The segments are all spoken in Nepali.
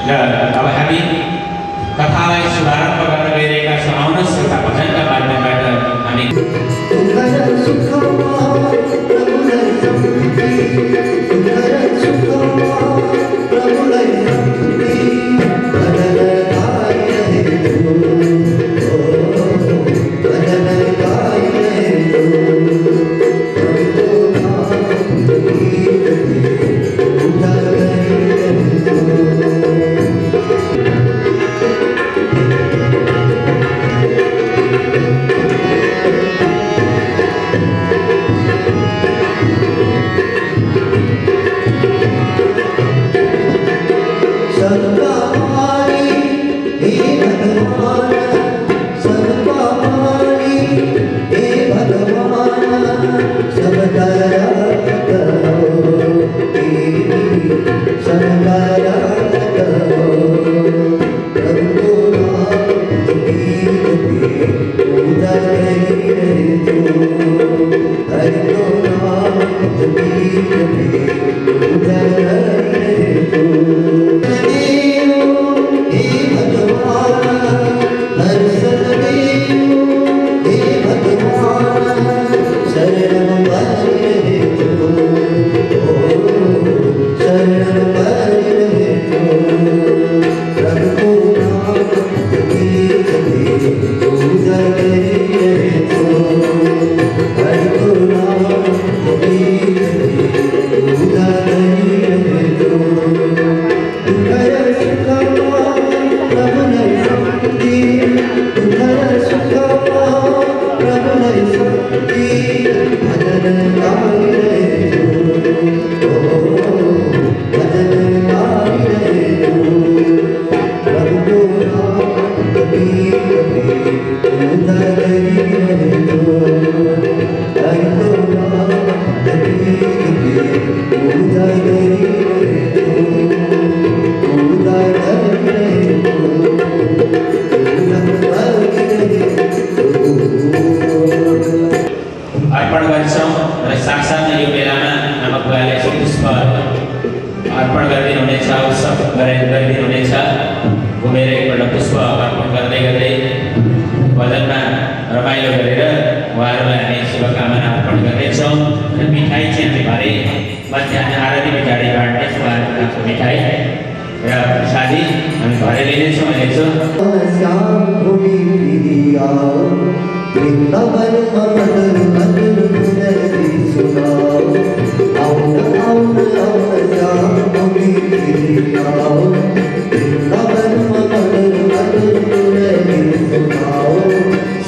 अब हामी कथालाई शुभारम्भ गर्न गइरहेका छौँ। आउनुहोस् एउटा भजनका माध्यमबाट हामी अर्पण गर्छौँ र साथसाथै यो बेलामा आमा बुवालाई पुष्प अर्पण गरिदिनुहुनेछ, उत्सव गरिदिनुहुनेछ। घुमेर एकपल्ट पुष्प अर्पण गर्दै गर्दै भजनमा रमाइलो गरेर उहाँहरूलाई हामी शुभकामना अर्पण गर्नेछौँ। र मिठाई चाहिँ हामी भरे मध्याह आरती पछाडि बाँड्नेछौँ उहाँहरूको मिठाई र प्रसादी हामी घरै लिनेछौँ। वृंदावन मदन मदन मुरली सुनाओ, आओ आओ आओ श्याम भूमि आओ। वृंदावन मदन मदन मुरली सुनाओ,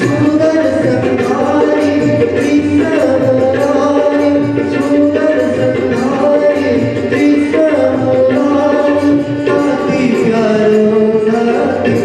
सुंदर संहारी कृष्ण मुरारी, सुंदर संहारी कृष्ण मुरारी। काती प्यारो नाती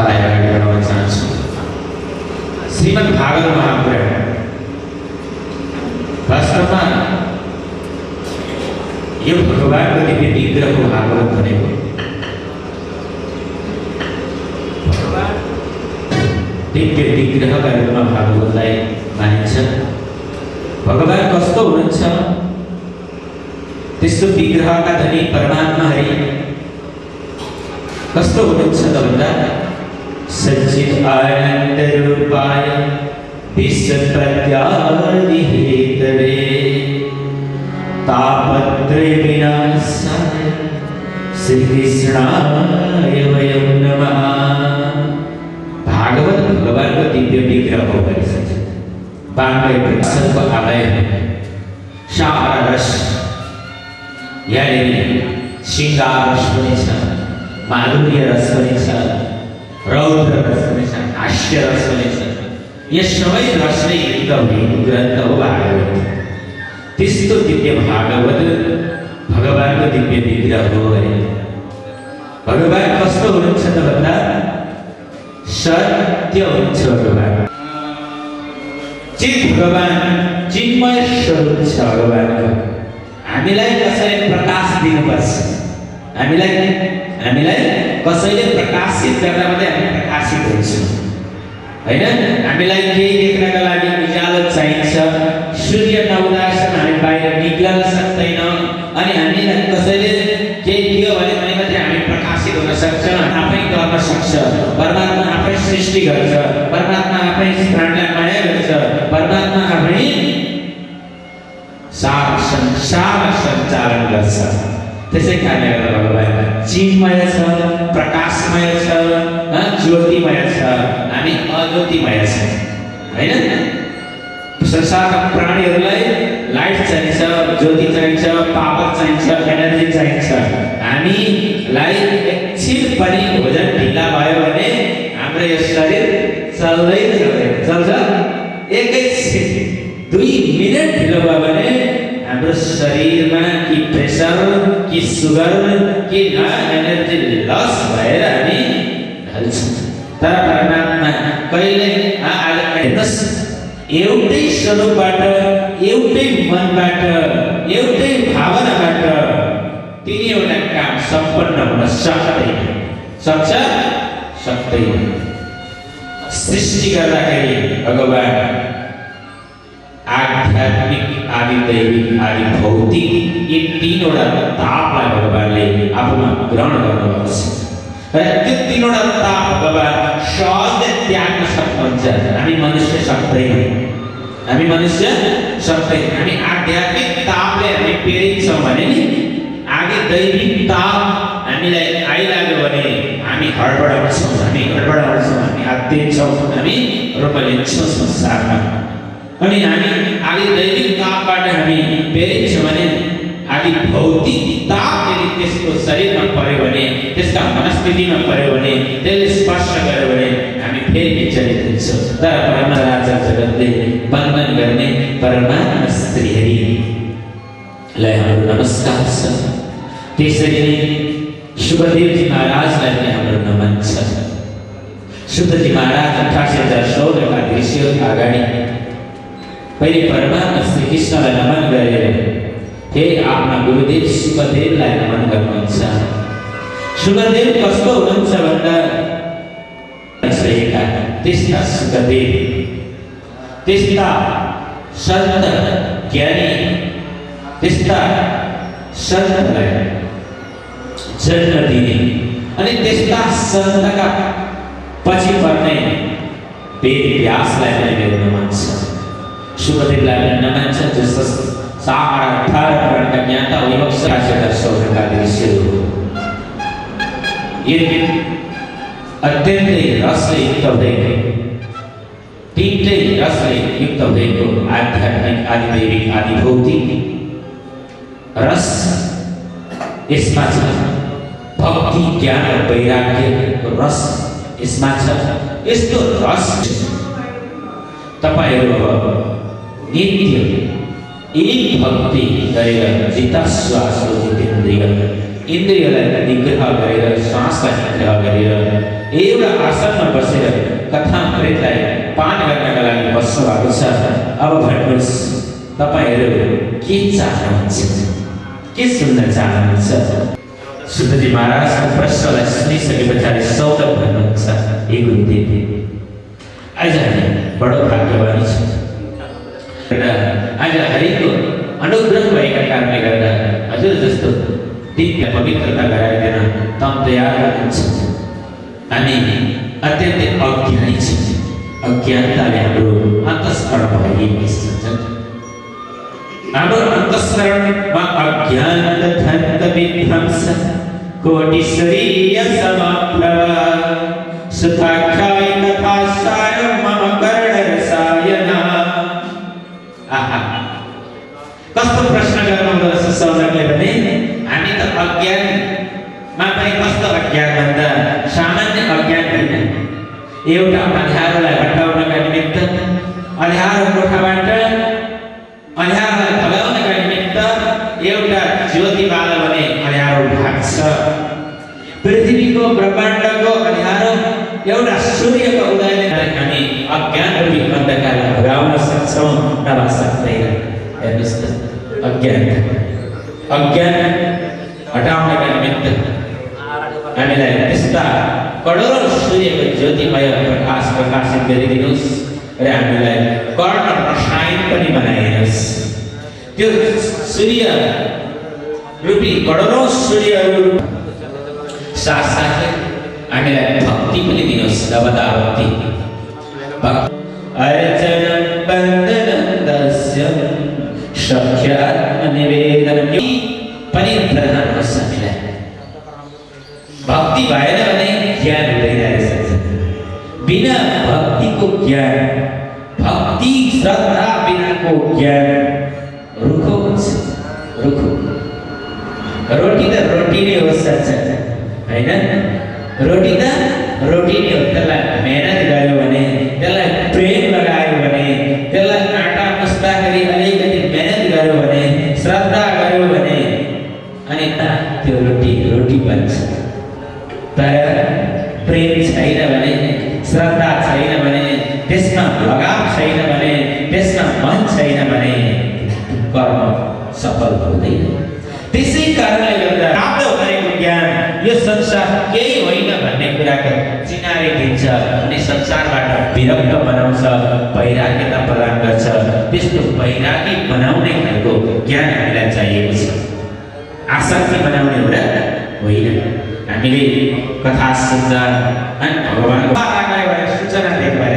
कथालाई अगाडि बढाउन चाहन्छु। श्रीमद् भागवत महापुराण वास्तवमा यो भगवानको दिव्य विग्रहको भागवत भनेको भगवान दिव्य विग्रहका रूपमा भागवतलाई मानिन्छ। भगवान कस्तो हुनुहुन्छ? त्यस्तो विग्रहका धनी परमात्मा हरि कस्तो हुनुहुन्छ त भन्दा सच्चिद आनन्द रूपाय विश्वप्रत्यादि हेतवे तापत्रय विनाशाय श्री कृष्णाय वयं नमः। भागवत भगवानको दिव्य विग्रह हो भनिन्छ। बाङ्गै वृक्षको आलय सारा रस यहाँनिर श्रृङ्गार रस पनि छ, माधुर्य रस पनि छ, रौद्र रस पनि छ, हास्य रस पनि छ। यस सबै रसले युक्त भएको ग्रन्थ हो भागवत। त्यस्तो दिव्य भागवत भगवानको दिव्य विग्रह हो भने भगवान कस्तो हुनुहुन्छ त भन्दा सत्य हुनुहुन्छ। भगवान चित भगवान चिन्मय स्वरूप छ। भगवानको हामीलाई कसैले प्रकाश दिनुपर्छ, हामीलाई कसैले प्रकाशित गर्दा मात्रै हामी प्रकाशित हुन्छौँ हैन। हामीलाई केही देख्नका लागि उज्यालो चाहिन्छ। सूर्य नउदाएसम्म हामी बाहिर निक्लन सक्दैन। अनि हामीलाई कसैले केही दियो भने मात्रै हामी प्रकाशित हुन सक्छौँ, आफै गर्न सक्छ। परमात्मा आफै सृष्टि गर्छ, परमात्मा आफै प्राणलाई माया गर्छ, परमात्मा आफै सारा संसार सञ्चालन गर्छ। त्यसै कारणले गर्दा भगवान चिन्मय छ, प्रकाशमय छ, ज्योतिमय छ। हामी अज्योतिमय छौँ हैन। संसारका प्राणीहरूलाई लाइट चाहिन्छ, ज्योति चाहिन्छ, पावर चाहिन्छ, एनर्जी चाहिन्छ। हामीलाई एकछिन पनि भोजन ढिला भयो भने हाम्रो यो शरीर चल्छ। एकैछिन 2 मिनट ढिलो भयो भने हाम्रो शरीरमा कि प्रेसर कि सुगर कि एनर्जी लस भएर हामी ढल्छौँ। तर परमात्मा कहिले हेर्नुहोस्, एउटै स्वरूपबाट, एउटै मनबाट, एउटै भावनाबाट तिनीवटा काम सम्पन्न हुन सक्दैन। सृष्टि गर्दाखेरि भगवान आध्यात्मिक आदि दैविक आदि भौतिक यी तीनवटा तापलाई भगवानले आफूमा ग्रहण गर्नुभएको छ। र त्यो तीनवटा ताप भगवान सहजै त्याग्न सक्नुहुन्छ। हामी मनुष्य सक्दैनौँ। हामी आध्यात्मिक तापले हामी प्रेरित छौँ भने नि आगे दैविक ताप हामीलाई आइलाग्यो भने हामी हडबडाउँछौँ, हामी आत्तिन्छौँ, हामी रोपलिन्छौँ संसारमा। अनि हामी आदि दैविक तापबाट हामी प्रेरित छौँ भने आदि भौतिक ताप यदि त्यसको शरीरमा पर्यो भने, त्यसका मनस्थितिमा पर्यो भने, त्यसले स्पर्श गर्यो भने हामी फेरि विचलित हुन्छौँ। तर परमात्मा जगतले वन्दन गर्ने परमात्मा श्रीहरिलाई हाम्रो नमस्कार छ। त्यसरी नै सुखदेवजी महाराजलाई पनि हाम्रो नमन छ। सुखदेवजी महाराज 1816 का दृश्य अगाडि पहिले परमात्मा श्री कृष्णलाई नमन गरेर फेरि आफ्ना गुरुदेव सुखदेवलाई नमन गर्नुहुन्छ। सुखदेव कस्तो हुनुहुन्छ भन्दा त्यस्ता सुखदेव, त्यस्ता सन्त ज्ञानी, त्यस्ता सन्तलाई जन्म दिने अनि त्यस्ता सन्तका पछि पर्ने वेद व्यासलाई पनि मेरो नमन छ। सुखदेवलाई पनि नमन छ। जस्तो सारा 18 पुराणका ज्ञाता का दृश्यहरू यो अत्यन्तै रसले युक्त भएको, तीनटै रसले युक्त भएको आध्यात्मिक आदि दैविक आदि भौतिक रस यसमा छ। भक्ति ज्ञान र वैराग्यको रस यसमा छ। यस्तो रस तपाईहरु नित्य एक भक्ति गरेर जिता श्वास जितेन्द्रिय इन्द्रियलाई निग्रह गरेर श्वासलाई निग्रह गरेर एउटा आसनमा बसेर कथामृतलाई पान गर्नका लागि बस्नु भएको छ। अब भन्नुहोस् तपाईहरू के चाहनुहुन्छ, के सुन्न चाहनुहुन्छ? सुतजी महाराजको प्रश्नलाई सुनिसके पछाडि सौदव भन्नुहुन्छ, हे गुरुदेव, आज हामी बडो भाग्यवानी छौँ र आज हरिको अनुग्रह भएका कारणले गर्दा हजुर जस्तो दिव्य पवित्रता गराइदिन तम तयार हुनुहुन्छ। हामी अत्यन्तै अज्ञानी छौँ, अज्ञानताले हाम्रो अन्तस्करण भइएको छ। हाम्रो अन्तस्करणमा अज्ञान धन्त विध्वंस कोटिश्वरीय समप्रभ सुताख्याय कथासार मम कर्णरसायना। आहा, कस्तो प्रश्न गर्नुहुँदो रहेछ सौनकले भने, हामी त अज्ञानमा पनि कस्तो अज्ञान भन्दा सामान्य अज्ञान होइन। एउटा अँध्यारोलाई हटाउनका निमित्त अँध्यारो कोठाबाट अँध्यारोलाई भगाउनका निमित्त एउटा ज्योति बाल भने अँध्यारो भाग्छ। पृथ्वीको ब्रह्माण्डको अँध्यारो एउटा सूर्यको उदयले हामी अज्ञान रूपी अन्धकारलाई भगाउन सक्छौँ, नभए सक्दैन। हेर्नुहोस् त, अज्ञान हटाउनका निमित्त हामीलाई त्यस्ता करोडौं सूर्यको ज्योतिमय प्रकाश प्रकाशित गरिदिनुहोस् र हामीलाई कर्ण रसायन पनि बनाइदिनुहोस्। त्यो सूर्य रूपी करोडौं सूर्यहरू साथसाथै हामीलाई भक्ति पनि दिनुहोस्, नवदा भक्ति। अर्चनं वन्दनं दास्यं सख्यात्मनिवेदनं पनि प्रधान होस्। हामीलाई भक्ति भएन भने ज्ञान हुँदैन रहेछ। बिना भक्तिको ज्ञान, भक्ति श्रद्धा बिनाको ज्ञान रुखो हुन्छ। रुखो रोटी त रोटी नै हो सच्च होइन, रोटी त रोटी नै हो। त्यसलाई मेहनत गर्यो भने, त्यसलाई प्रेम लगायो भने, त्यसलाई आटा मुस्दाखेरि अलिकति मेहनत गर्यो भने, श्रद्धा गर्यो भने अनि त्यो रोटी बन्छ। तर प्रेम छैन भने, श्रद्धा छैन भने, त्यसमा लगाव छैन भने, त्यसमा मन छैन भने कर्म सफल हुँदैन। त्यसै कारणले गर्दा प्राप्त गरेको ज्ञान यो संसार केही होइन भन्ने कुराको चिनारी दिन्छ अनि संसारबाट विरक्त बनाउँछ, वैराग्यता प्रदान गर्छ। त्यस्तो वैरागी बनाउने खालको ज्ञान हामीलाई चाहिएको छ, आसक्ति बनाउने कुरा होइन। हामीले कथा सुन्दा अनि भगवानको आगाइ भएर सूचना दिएको भएर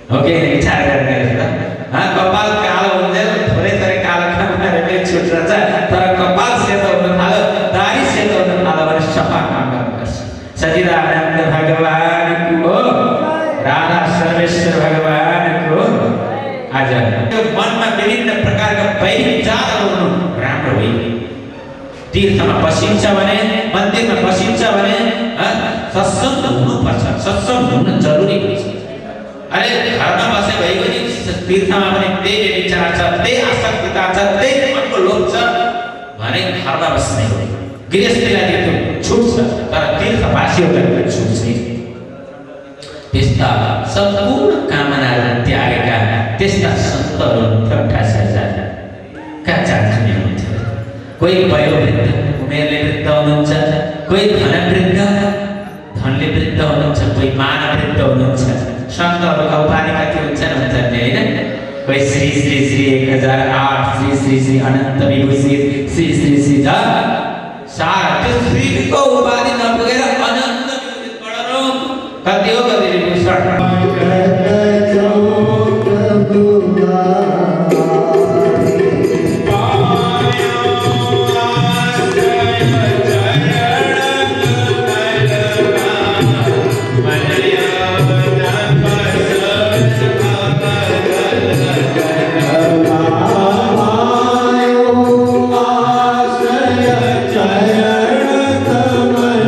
हो कि विचार गरेर कपाल कालो हुँदैन, थोरै थोरै कालो खानाले छुट रहन्छ, तर कपाल सेतो हुन थाल्यो, दाढी सेतो हुन थाल्यो भने सफा काम गर्नुपर्छ। सच्चिदानन्द भगवानको, राधा सर्वेश्वर भगवानको। आज त्यो मनमा विभिन्न प्रकारका वैरिक विचारहरू हुनु राम्रो होइन। तीर्थमा बसिन्छ भने, मन्दिरमा बसिन्छ भने सत्सङ्ग हुनुपर्छ, सत्सङ्ग हुन जरुरी हुन्छ। अरे घरमा बसे भइगयो नि, तीर्थमा पनि त्यही विचार छ, त्यही आसक्तिता छ, त्यही मनको लोभ छ भने घरमा बस्ने हो। गृहस्थीलाई त्यो छुट छ, तर तीर्थवासीहरूलाई छुट छैन। त्यस्ता सम्पूर्ण कामनाहरू त्यागेका त्यस्ता सन्तहरू 28,000 का जान्ने हुनुहुन्छ। कोही वयोवृद्ध उमेरले वृद्ध हुनुहुन्छ, कोही धनवृद्ध धनले वृद्ध हुनुहुन्छ, कोही मानवृद्ध हुनुहुन्छ। सन्तहरूका उपाधि कति हुन्छन् भन्छन् होइन? कोही श्री श्री श्री 1008, श्री श्री श्री अनन्त विभूषित, श्री श्री श्री सारा त्यो श्रीको उपाधि नपुगेर अनन्त विभूषित करोडौं कति हो कति विभूषण। चरण कमल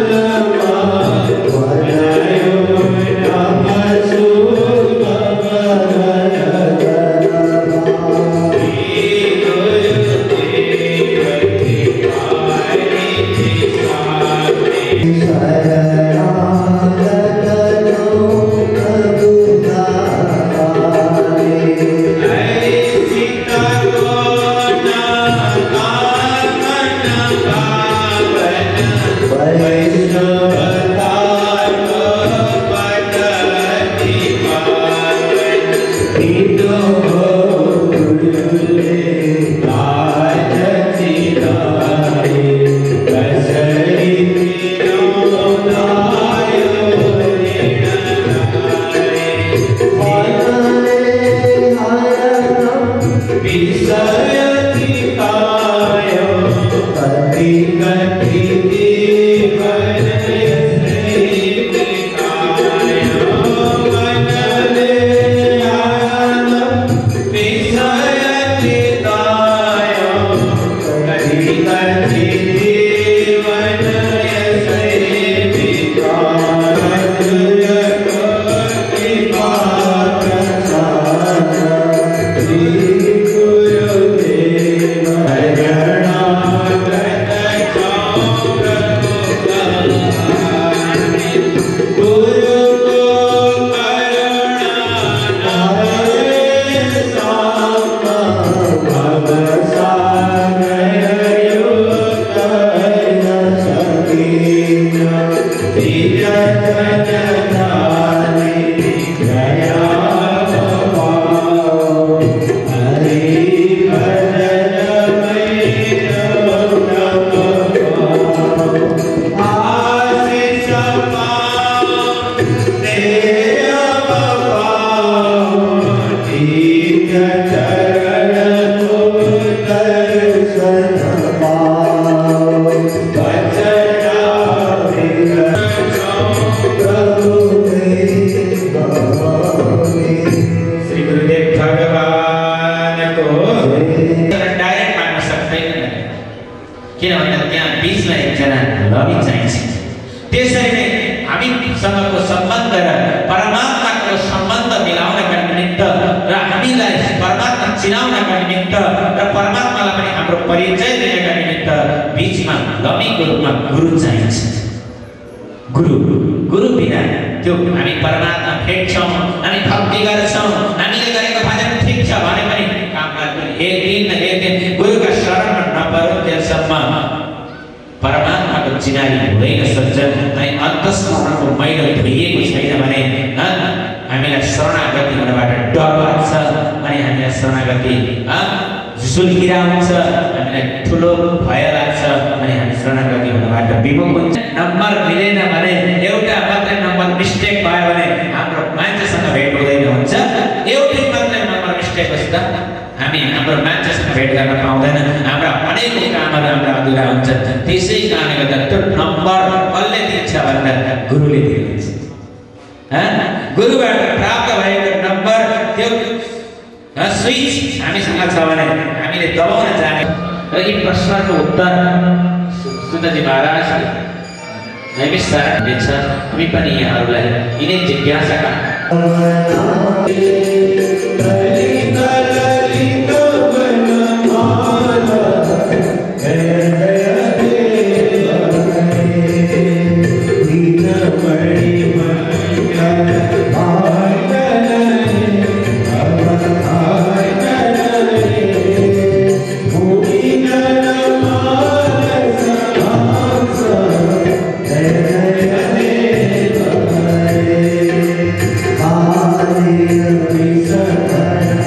हामीसँगको सम्बन्ध र परमात्माको सम्बन्ध मिलाउनका निमित्त र हामीलाई परमात्मा चिनाउनका निमित्त र परमात्मालाई पनि हाम्रो परिचय दिनका निमित्त बीचमा लमीको रूपमा गुरु चाहिन्छ। गुरु बिना त्यो हामी परमात्मा भेट्छौँ, हामी भक्ति गर्छौँ, हामीले गरेको भजन ठिक छ भने पनि काम लाग्दैन। एक दिन गुरुका शरणमा नपरुन्जेलसम्म परमात्माको चिनारी हुँदैन सज्जन। अनि अन्तस्करणको मैलो धोइएको छैन भने हामीलाई शरणागति हुनबाट डर लाग्छ, अनि हामीलाई शरणागति सुल्किरा हुन्छ, हामीलाई ठुलो भय लाग्छ, अनि हामी शरणागति हुनबाट विमुख हुन्छ। नम्बर मिलेन भने एउटा मात्रै नम्बर मिस्टेक भयो भने हाम्रो मान्छेसँग भेट हुँदैन हुन्छ। एउटै मात्रै नम्बर मिस्टेक होस् त हामी हाम्रो मान्छेसँग भेट गर्न पाउँदैन, हाम्रा अनेक कामहरू हाम्रा अधुरा हुन्छ। त्यसै कारणले गर्दा त्यो नम्बर कसले दिन्छ भन्दा गुरुले दिनुहुन्छ। गुरुबाट प्राप्त भएको नम्बर त्यो स्विच हामीसँग छ भने हामीले दबाउन जाने। र यी प्रश्नको उत्तर सुन्दरजी महाराज नैमिषारण्य दिन्छ। हामी पनि यहाँहरूलाई यिनै जिज्ञासाका Hare Krishna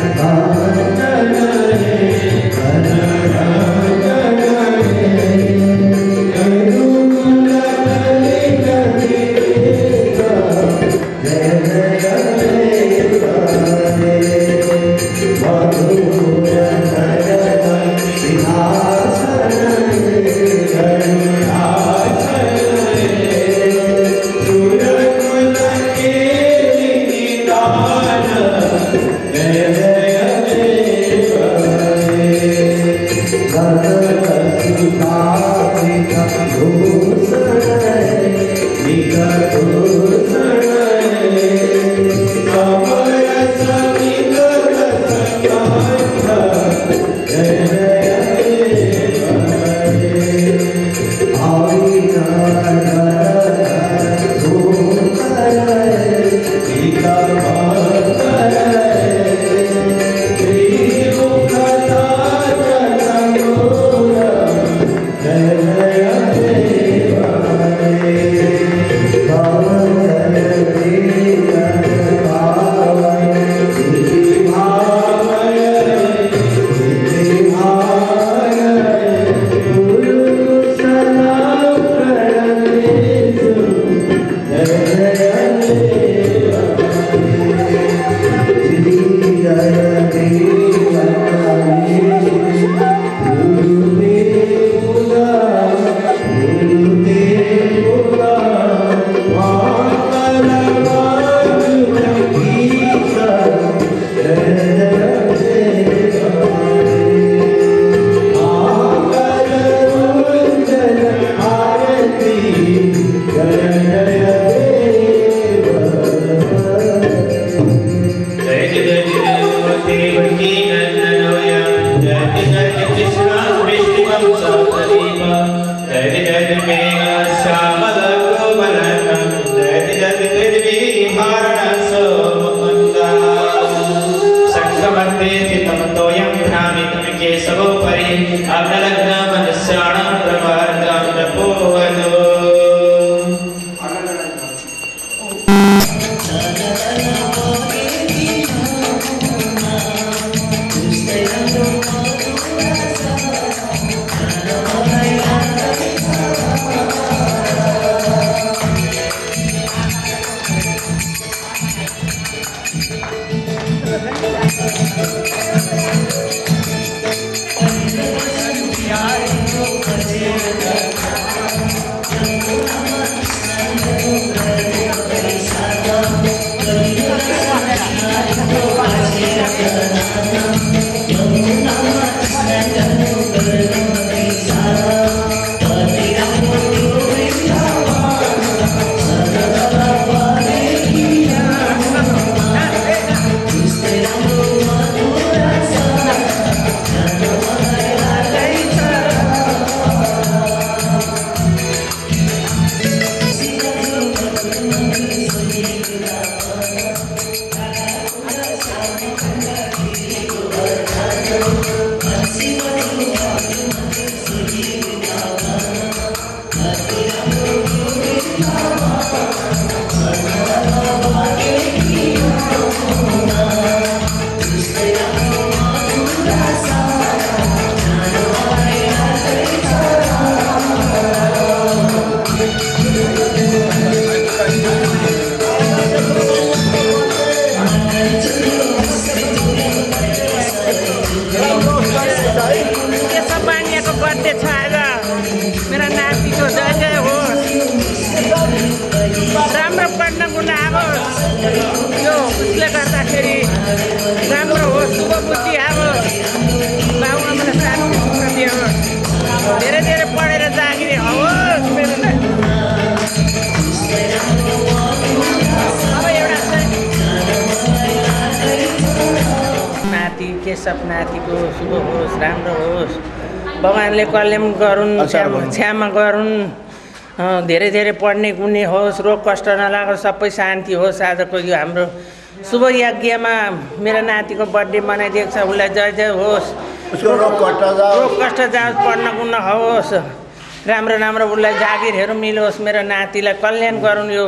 राम्रो पढ्न गुण आओस् यो उसले गर्दाखेरि राम्रो होस् शुभ बुद्धि आओस् बाबुआमाले सानो सुख दियोस् धेरै धेरै पढेर जागिरी होस् मेरो अब एउटा चाहिँ नाति केशव नातिको शुभ होस् राम्रो होस् भगवान्ले कल्याण गरून् क्षमा गरून् धेरै धेरै पढ्ने गुन्ने होस् रोग कष्ट नलागोस् सबै शान्ति होस् आजको यो हाम्रो शुभ यज्ञमा मेरो नातिको बर्थडे मनाइदिएको छ उसलाई जय जय होस् रोग कष्ट जाओस् पढ्न गुन्न होस् राम्रो राम्रो उसलाई जागिरहरू मिलोस् मेरो नातिलाई कल्याण गरून् यो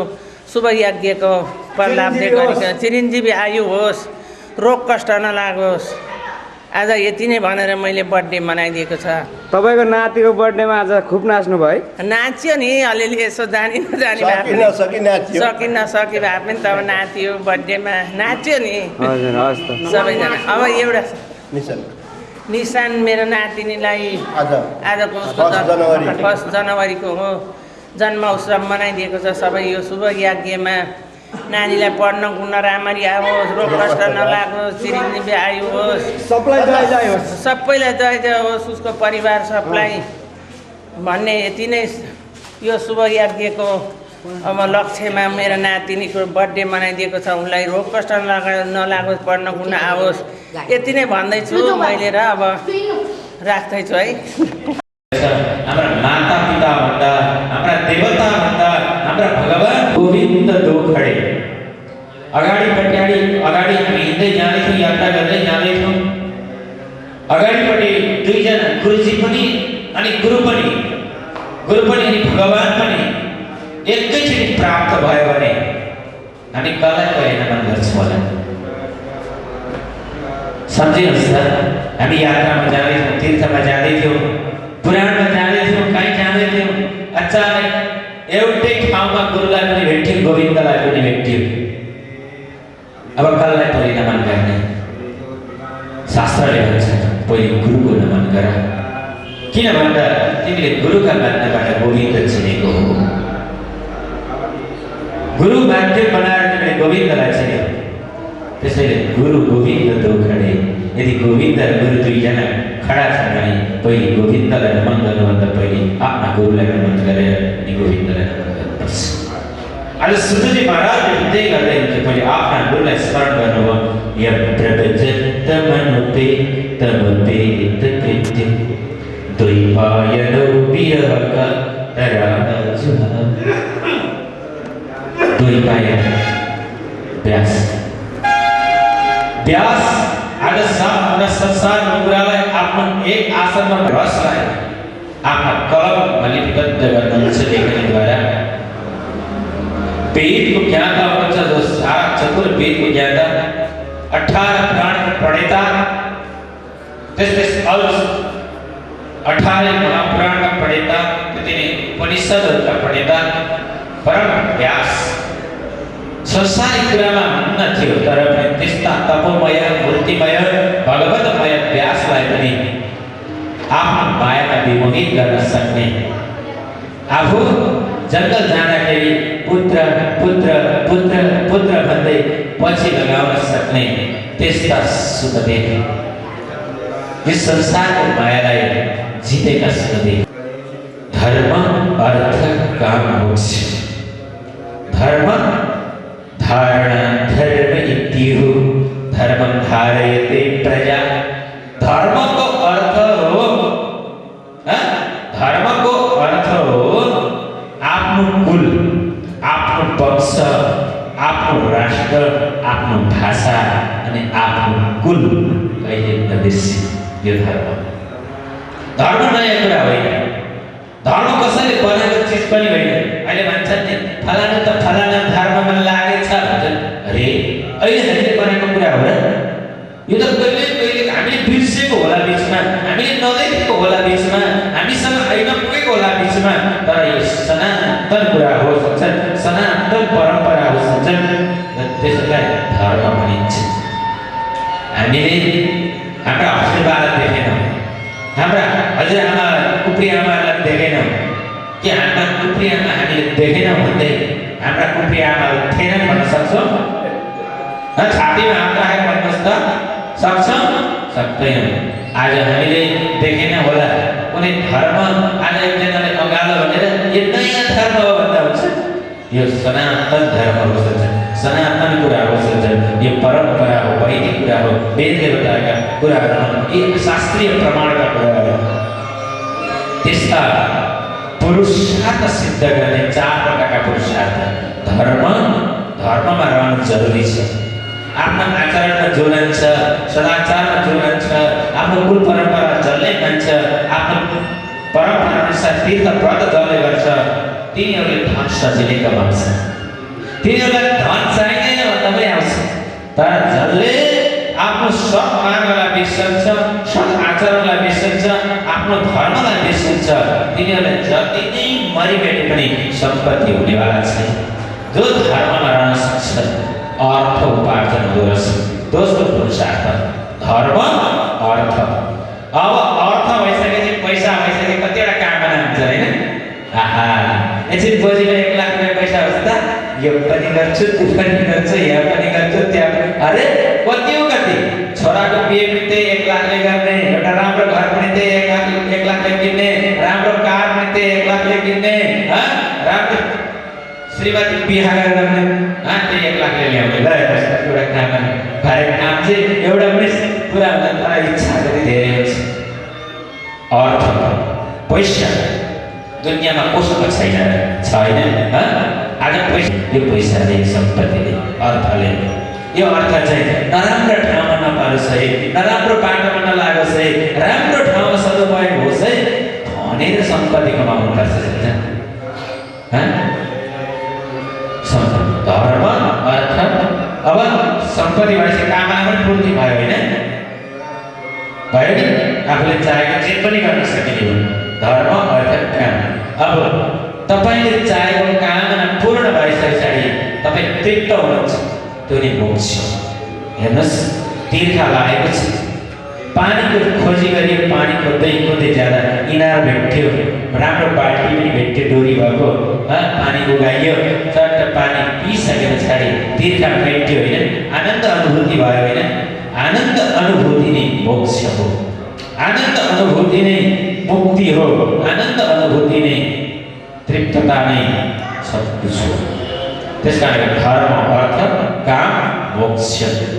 शुभ यज्ञको प्रलापले गरिकन चिरञ्जीवी आयु होस् रोग कष्ट नलागोस् आज यति नै भनेर मैले बर्थडे मनाइदिएको छ तपाईँको नातिको बर्थडेमा आज खुब नाच्नु भयो नाच्यो नि अलिअलि यसो जानी नजानी सकि नसके भए पनि तब नाच्यो बर्थडेमा नाच्यो नि हजुर हस् त सबैजना अब एउटा निशान मेरो नातिनीलाई आजको उसको 1 जनवरीको हो जन्म उत्सव मनाइदिएको छ सबै यो शुभ यज्ञमा नानीलाई पढ्न गुन्न राम्ररी आओस् रोग कष्ट नलागोस् चिरञ्जीवी आयु होस् सबैलाई जय जय होस् उसको परिवार सबलाई भन्ने यति नै यो शुभ यज्ञको अब लक्ष्यमा मेरो नातिनीको बर्थडे मनाइदिएको छ उनलाई रोग कष्ट नलागोस् पढ्न गुन्न आओस् यति नै भन्दैछु मैले र अब राख्दैछु है हाम्रा माता पिता भन्दा हाम्रा देवता भन्दा हाम्रा भगवान गोविन्द दो खडे अगाडि हामी हिँड्दै जाँदैछौँ यात्रा गर्दै जाँदैछौँ अगाडिपट्टि दुईजना गुरुजी पनि अनि गुरु पनि अनि भगवान पनि एकैचोटि प्राप्त भयो भने हामी कसलाई कहिले नमन गर्छौँ होला सम्झिनुहोस् त हामी यात्रामा जाँदैछौँ तीर्थमा जाँदैथ्यौँ पुराणमा जाँदैथ्यौँ कहीँ जाँदैथ्यौँ अचानक एउटै ठाउँमा गुरुलाई पनि भेट्यौँ गोविन्दलाई पनि भेट्यौँ अब कसलाई पहिले नमन गर्ने शास्त्रले भन्छ पहिले गुरुको नमन गर किन भन्दा तिमीले गुरुका माध्यमबाट गोविन्द चिनेको हो गुरु माध्यम बनाएर तिमीले गोविन्दलाई चिन्यौ त्यसैले गुरु गोविन्द दो खडे यदि गोविन्द र गुरु दुईजना खडा छन् भने पहिले गोविन्दलाई नमन गर्नुभन्दा पहिले आफ्ना गुरुलाई नमन गरेर अनि गोविन्दलाई नमन गर्नुपर्छ आज सुतजी महाराजले हिँड्दै गर्दै हुन्थ्यो पहिले आफ्ना गुरुलाई स्मरण गर्नुभयो यप्रभजन्तमनुपेतमपेत कृत्यं द्वैपायनौ विरहका तराजुहा द्वैपायन व्यास आज सम्पूर्ण संसार कुरालाई आफ्नो एक आसनमा रसलाई आफ्ना कलममा लिपिबद्ध गर्नुहुन्छ लेखनीद्वारा वेदको ज्ञाता हुनुहुन्छ जो सारा चतुर वेदको ज्ञाता 18 पुराणको प्रणेता त्यस 18 महापुराणका प्रणेता त्यति नै उपनिषदहरूका प्रणेता परम व्यास संसारिक कुरामा हुन्न थियो तर पनि त्यस्ता तपोमय मूर्तिमय भगवतमय व्यासलाई पनि आफ्नो मायामा विमोहित गर्न सक्ने आफू जङ्गल जाँदाखेरि पुत्र पुत्र पुत्र पुत्र भन्दै पछि लगाउन सक्ने त्यस्ता सुखदेव यस संसारको मायालाई जितेका सुखदेव धर्म अर्थ काम मोक्ष धर्म धारणा धर्म इत्यु धर्मं धारयते प्रजा धर्म को अर्थ हो आफ्नो कुल आफ्नो वंश आफ्नो राष्ट्र आफ्नो भाषा अनि आफ्नो कुल कहिले नबिर्सी यो धर्म नयाँ कुरा होइन धर्म कसैले बनाएको चिज पनि होइन अहिले भन्छन् नि फलाना त फलाना धर्ममा लागेछ भन्छन् अरे अहिले हामीले बनाएको कुरा हो र यो त कहिले कहिले हामीले बिर्सेको होला बिचमा हामीले नदेखेको होला बिचमा हामीसँग होइन पुगेको होला बिचमा तर यो सनातन कुरा हो भन्छन् सनातन परम्परा हो भन्छन् त्यसलाई धर्म भनिन्छ हामीले हाम्रा हजुरबालाई देखेनौँ हाम्रा हजुरआमा कुप्री आमालाई देखेनौँ कि हाम्रा कुप्री आमा हामीले देखेनौँ भन्दै रूपी आमाहरू थिएनन् भन्न सक्छौँ? छातीमा हात राखेर भन्नुहोस् त, सक्छौँ? सक्दैनौँ। आज हामीले देखेन होला कुनै धर्म आज एकजनाले अगालो भनेर यो नयाँ धर्म हो भन्दा हुन्छ? यो सनातन धर्म हो, सनातन कुरा हो, यो परम्परा हो, वैदिक कुरा हो, वेदले बताएका कुराहरू, यी शास्त्रीय प्रमाणका कुराहरू। त्यस्ता पुरुषार्थ सिद्ध गर्ने 4 प्रकारका पुरुषार्थ धर्ममा रहनु जरुरी छ। आफ्नो आचरणमा जो रहन्छ, सदाचारमा जो रहन्छ, आफ्नो कुल परम्परा जसले मान्छ, आफ्नो परम्परा अनुसार तीर्थ व्रत जसले गर्छ, तिनीहरूले धन सजिलै कमाउँछ। तिनीहरूलाई धन चाहिँदैन भन्दा पनि आउँछ। तर जसले आफ्नो सत् मार्गलाई बिर्सन्छ, सत् आचरणलाई बिर्सन्छ, आफ्नो धर्मलाई बिर्सन्छ, तिनीहरूलाई जति नै मरिभेटे पनि सम्पत्ति हुनेवाला छैन। जो धर्ममा रहन सक्छ, अर्थ उपार्जन गर्छ। दोस्रो पुरुषार्थ धर्म, अर्थ। अब अर्थ भइसकेपछि पैसा भइसके कतिवटा काम गर्न हुन्छ हैन? आहा, एकछिन बोजीले 1 लाख रुपैयाँ पैसा होस् त, यो पनि गर्छु, त्यो पनि गर्छु, यहाँ पनि गर्छु, त्यहाँ पनि। अरे कति हो कति? छोराको बिहे पनि त्यही 1 लाखले गर्ने, एउटा राम्रो घर पनि त्यही 1 लाखले किन्ने, राम्रो कार पनि त्यही 1 लाखले किन्ने, राम्रो श्रीमती बिहा गर्ने, त्यही 1 लाखले ल्याउने। ल एउटा काम गरेको काम चाहिँ एउटा पनि पुरा हुँदैन, तर इच्छा चाहिँ धेरै हुन्छ। अर्थ, पैसा दुनियाँमा कसैको छैन। आज पैसा, यो पैसाले, सम्पत्तिले, अर्थले, यो अर्थ चाहिँ नराम्रो ठाउँमा नपारोस् है, नराम्रो बाटोमा नलागोस् है, राम्रो ठाउँमा सदुपयोग होस् है भनेर सम्पत्ति कमाउनु पर्छ। धर्म, अर्थ। अब सम्पत्ति भएपछि काममा पनि पूर्ति भयो होइन? भयो नि? आफूले चाहेको जे पनि गर्न सकिने हो। धर्म, अर्थ, काम। अब तपाईँले चाहेको कामना पूर्ण भइसकेपछि तपाईँ तृप्त हुनुहुन्छ, त्यो नै मोक्ष। हेर्नुहोस्, तीर्थ लागेको छ, पानीको खोजी गरी पानी खोज्दै जाँदा इनार भेट्यो, राम्रो बाल्टी पनि भेट्यो, डोरी भएको, पानी उगाइयो, चट्ट पानी पिइसके पछाडि तीर्थ भेट्यो होइन? आनन्द अनुभूति भयो होइन? आनन्द अनुभूति नै मोक्ष हो, आनन्द अनुभूति नै मुक्ति हो, आनन्द अनुभूति नै तृप्तता नै सब कुछ हो। त्यसकारण धर्म, अर्थ, काम, मोक्ष,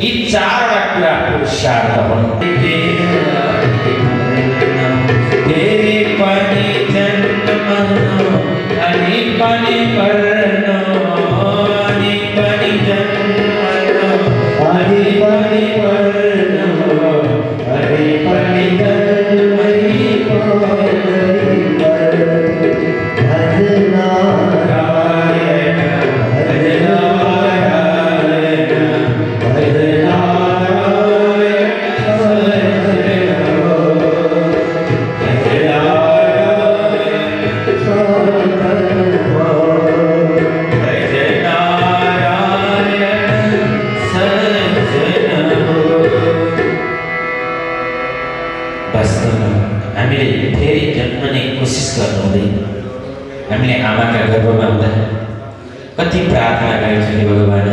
यी 4वटा कुरा पुरुषार्थ हुन्। तेरे पनि जन्म अनि पनि मरण, अनि पनि जन्म अनि पनि मरण, अनि पनि जन्म हामीले आमाका गर्भमा हुँदा कति प्रार्थना गरेको छु भगवान,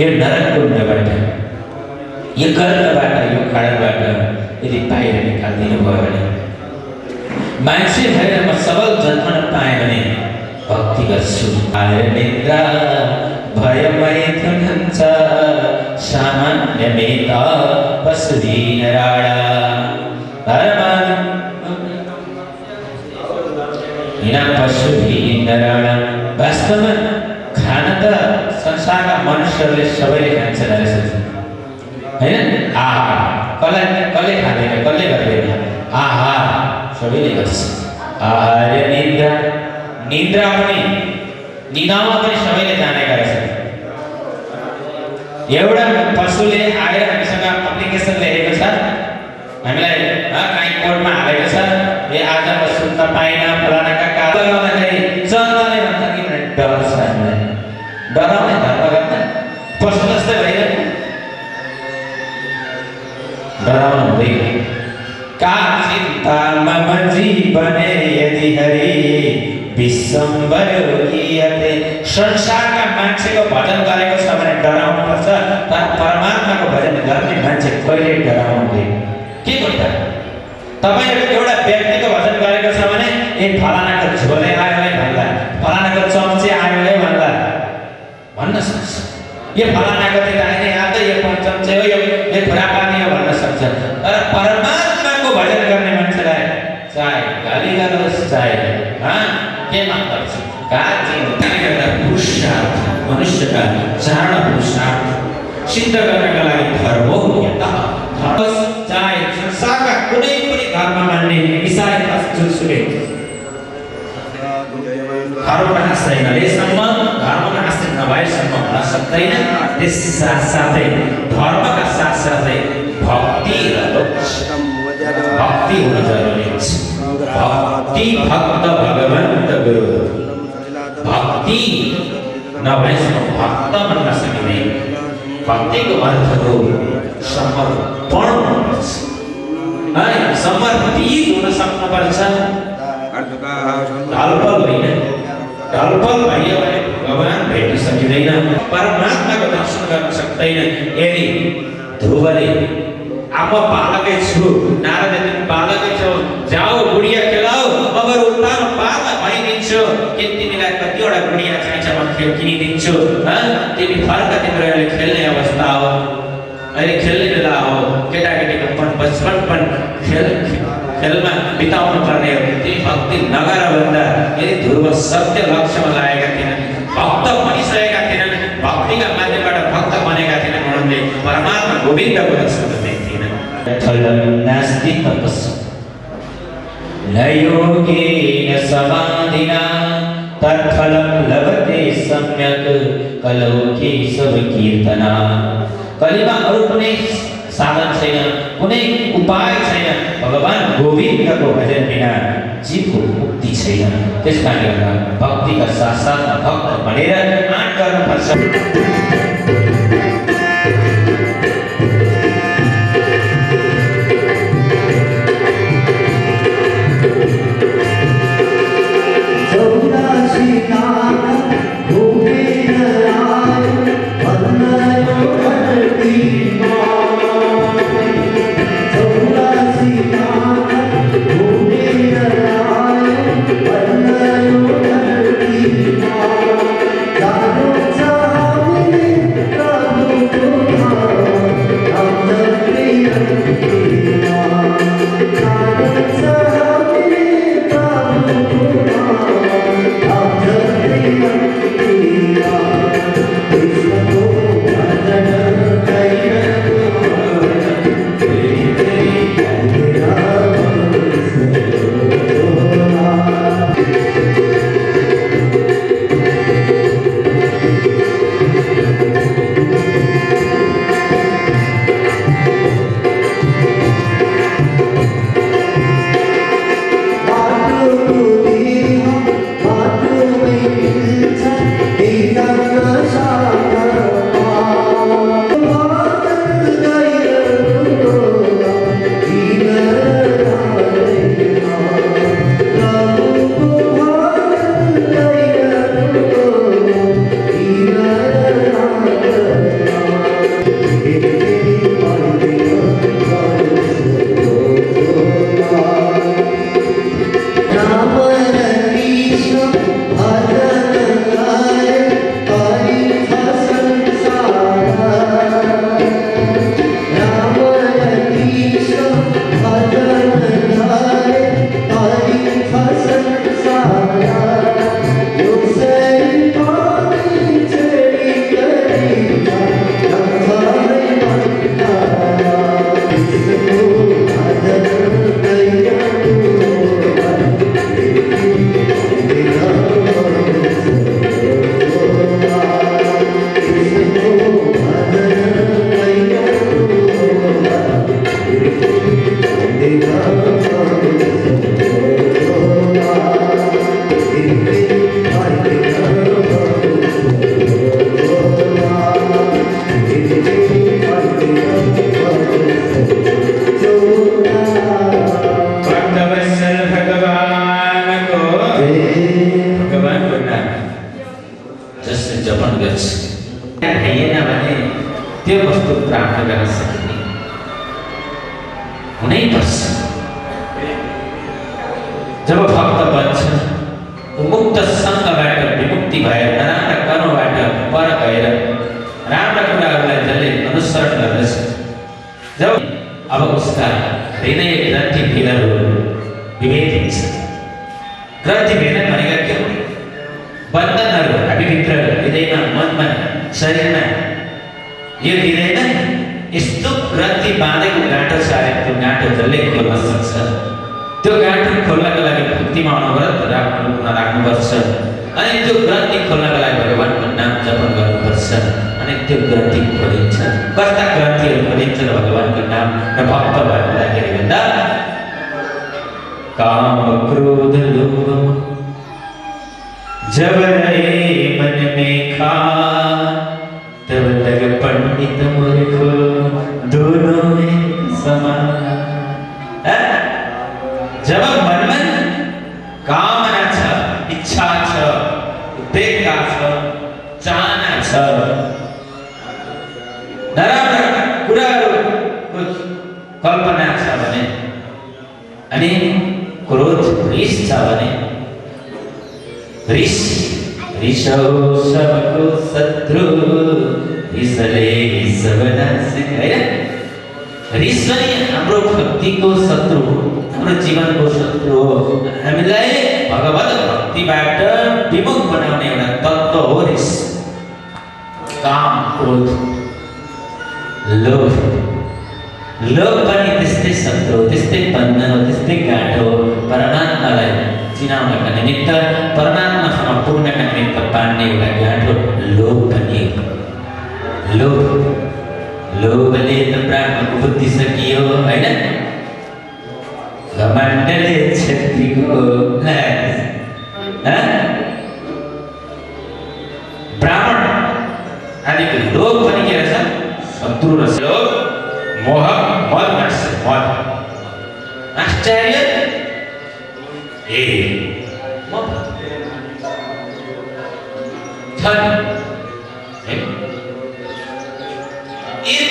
यो नरकुण्डबाट, यो गर्भबाट, यो काँडबाट यदि बाहिर निकालिदिनु भयो भने, मान्छे भएर म सबल जन्मन पाएँ भने भक्ति गर्छु। आएर निद्रा भयमय हुन्छ सामान्य मेता पशुदीन राडा। पशुहीन राणा। वास्तवमा खाना त संसारका मनुष्यहरूले सबैले खान्छन् रहेछ होइन? आहा, कसले खाँदैन, कसले गर्दैन? आहा, सबैले गर्छ। आहार निद्रा, निद्रा पनि, निदामा पनि सबैले जानेका रहेछन्। एउटा पशुले आएर हामीसँग एप्लिकेसन लेखेको छ, हामीलाई काहीँ कोर्टमा हालेको छ, ए आज म सुत्न पाइनँ फलानाका कारण गर्दाखेरि जनताले भन्छ कि डर छ हामीलाई, डराउने धर्म गर्न पशु जस्तै भइरहन्छ, डराउनु हुँदैन। का चिन्ता मम जीवने यदि हरि विश्वम्भर गीयते संसारका मान्छेको भजन गरेको छ भने डराउनुपर्छ, तर परमात्माको भजन गर्ने मान्छे कहिले डराउनुहुँदैन। के भन्दा तपाईले एउटा व्यक्तिको भजन गरेको छ भने ए फलानाको झोले आयो है भन्ला, फलानाको चम्चे आयो है भन्ला भन्न सक्छ। यो फलानाको चाहिँ दाहिने हात यो चम्चे हो, यो खुरापानी हो भन्न सक्छ। तर परमात्माको भजन गर्ने मान्छेलाई चाहे गाली गरोस् चाहे के मतलब छ मनुष्यका चारण पुरुषार्थ सिद्ध गर्नका लागि धर्म हो। चाहे संसारका कुनै पनि धर्म मान्ने इसाई जुनसुकै धर्ममा आश्रय नलिएसम्म, धर्ममा आश्रय नभएसम्म हुन सक्दैन। त्यस साथसाथै धर्मका साथसाथै भक्ति र भक्ति हुन जरुरी छ। भक्ति भक्त भगवन्त गुरु, भक्ति नभएसम्म भक्त बन्न सकिँदैन। भक्तिको अर्थ हो समर्पण हुनुपर्छ, समर्पित हुन सक्नुपर्छ। ढलफल होइन, ढलफल भयो भने भगवान भेट्न सकिँदैन, परमात्माको दर्शन गर्न सक्दैन। यदि ध्रुवले आमा बालकै छु, नारद तिमी बालकै छौ, जाऊ गुडिया खेलाऊ, अगर उत्तानो पारमा भइदिन्छु, के तिमीलाई कतिवटा गुडिया चाहिन्छ म किनिदिन्छु। तिमी फर्क, तिम्रो अहिले खेल्ने अवस्था हो, अहिले खेल्ने बेला हो, केटाकेटीको बचपन खेलमा बिताउनु पर्ने हो। तिमी भक्ति नगर भन्दा यदि ध्रुव सत्य लक्ष्यमा लागेका थिएनन्, भक्त बनिसकेका थिएनन्, भक्तिका माध्यमबाट भक्त बनेका थिएनन्, उनले परमात्मा गोविन्दको दर्शन गर्ने थिएनन्। नास्ति तपस्या न योगेन समाधिना तत्फलं लभते सम्यक् कलौ केशव कीर्तना। कलिमा अरू कुनै साधन छैन, कुनै उपाय छैन, भगवान गोविन्दको भजन बिना जीवको मुक्ति छैन। त्यसकारणले गर्दा भक्तिका साथसाथमा भक्त बनेर आँट गर्नुपर्छ। Jago जपन गर्छ थिएन भने त्यो वस्तु प्राप्त गर्न सकिने हुनै पर्छ। जब भक्त बन्छ मुक्त सङ्गबाट विमुक्ति भएर नराम्रा कर्मबाट पर गएर राम्रा कुराहरूलाई जसले अनुसरण गर्दछ, जब अब उसका हृदय ग्रन्थि भेदहरू विभेद हुन्छ। ग्रन्थि भेदन भनेका के हो? बन्धनहरू हामीभित्र हृदयमा, मनमा, शरीरमा, यो हृदयमा यस्तो ग्रन्थि बाँधेको गाँठो छ अरे त्यो गाँठो जसले खोल्न सक्छ। त्यो गाँठो खोल्नको लागि भक्तिमा अनवरत राख्नुपर्छ। अनि त्यो ग्रन्थि खोल्नको लागि भगवानको नाम जपन गर्नुपर्छ। अनि त्यो ग्रन्थि खोलिन्छ। कस्ता ग्रन्थिहरू खोलिन्छ र भगवानको नाम र भक्त भएकोदाखेरि भन्दा काम क्रोध लोभ जब रहे मन में खा तब तक पंडित मूर्ख दोनों में समान। जब मन में कामना छ, इच्छा छ, उपेक्षा छ, चाहना छ, नराम्रा कुराहरूको कल्पना छ भने अनि क्रोध रिस छ भने रिस हो सबको शत्रु रिसले सब नाश हैन। रिस पनि हाम्रो भक्तिको शत्रु हो, हाम्रो जीवनको शत्रु हो। हामीलाई भगवत भक्तिबाट विमुख बनाउने एउटा तत्त्व हो रिस। काम क्रोध लोभ पनि त्यस्तै शत्रु हो, त्यस्तै बन्धन हो, त्यस्तै गाँठो हो। परमात्मालाई चिनाउनका निमित्त, परमात्मासँग पुग्नका निमित्त पार्ने एउटा गाँठो लोभ पनि हो। लोभले त ब्राह्मणको बुद्धि सकियो होइन। घमण्डले क्षत्रियको ब्राह्मण आदिको लोभ पनि के रहेछ? शत्रु रहेछ। लोभ, मोह, मद मात्सर्य, मद आश्चर्य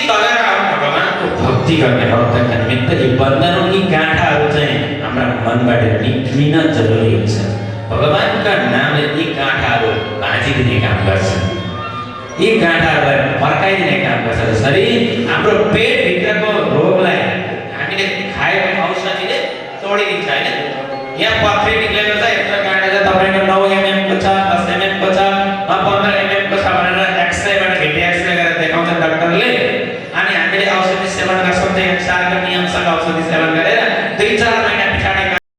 भगवानको भक्ति गर्ने भक्तका निमित्त यी बन्धनौँ, यी गाँठाहरू चाहिँ हाम्रा मनबाट निक्लिन जरुरी हुन्छ। भगवानका नामले यी गाँठाहरू भाँचिदिने काम गर्छ, यी गाँठाहरूलाई फर्काइदिने काम गर्छ। जसरी हाम्रो पेटभित्रको रोगलाई हामीले खाएको औषधिले तोडिदिन्छ होइन। यहाँ पथरी निक्लेको छ, यत्रो गाँठा छ, तपाईँको 9 mm को छ, 10 mm को छ, 15 mm को छ भनेर एक्सरेबाट भेटी एक्सरे गरेर देखाउँछ डाक्टरले। अनि हामीले औषधि सेवन गर्छौँ, त्यही अनुसारको नियमसँग औषधि सेवन गरेर 2-4 महिना